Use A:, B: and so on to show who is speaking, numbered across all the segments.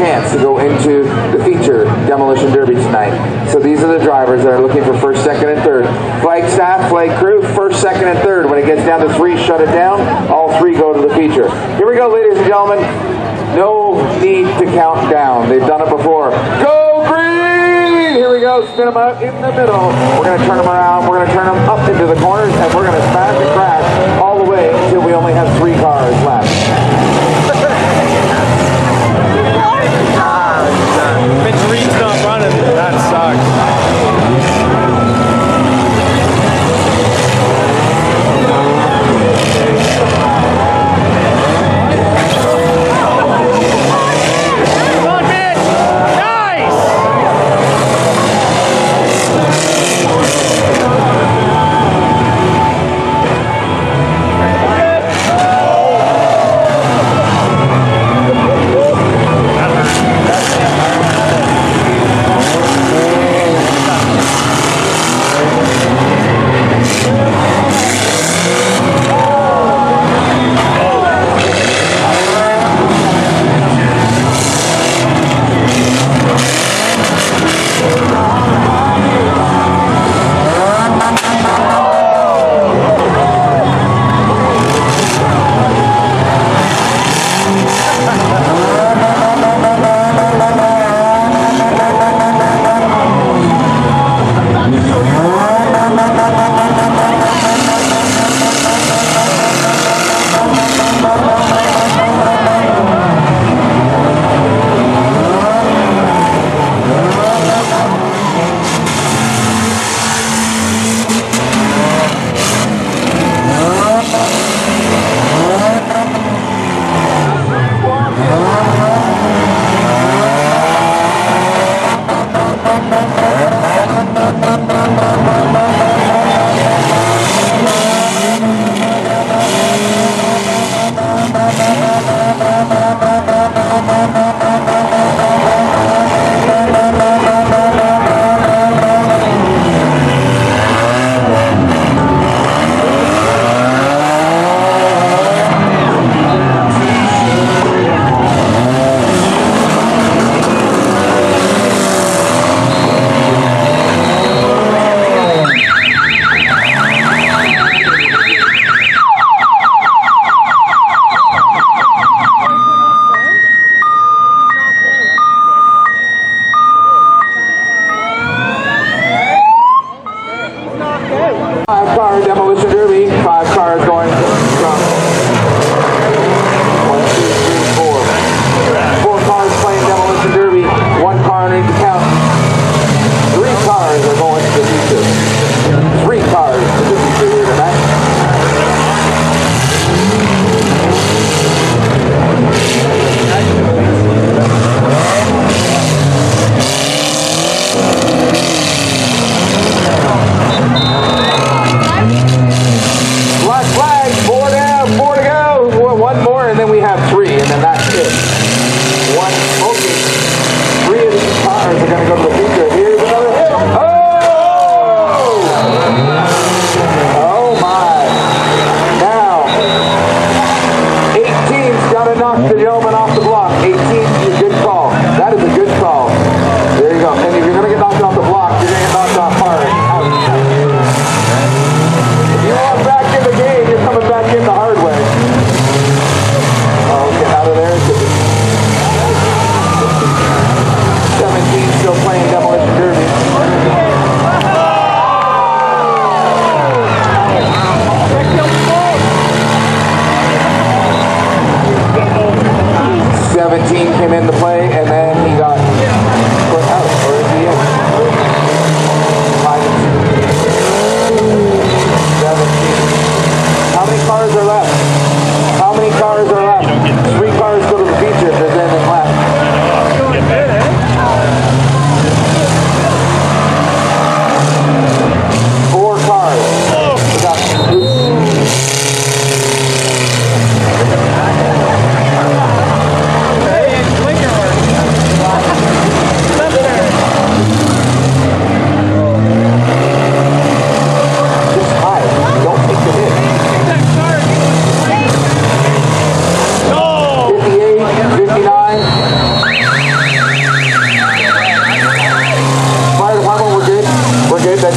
A: chance to go into the feature Demolition Derby tonight. So these are the drivers that are looking for first, second, and third. Flag staff, flag crew, first, second, and third. When it gets down to 3, shut it down. All 3 go to the feature. Here we go, ladies and gentlemen. No need to count down. They've done it before. Go green! Here we go. Spin them out in the middle. We're going to turn them around. We're going to turn them up into the corners, and we're going to smash and crash all the way until we only have 3 cars left.
B: Green's not running. That sucks.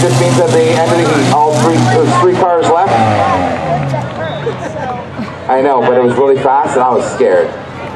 A: just means at the end of the heat, there's 3 cars left. I know, but it was really fast and I was scared.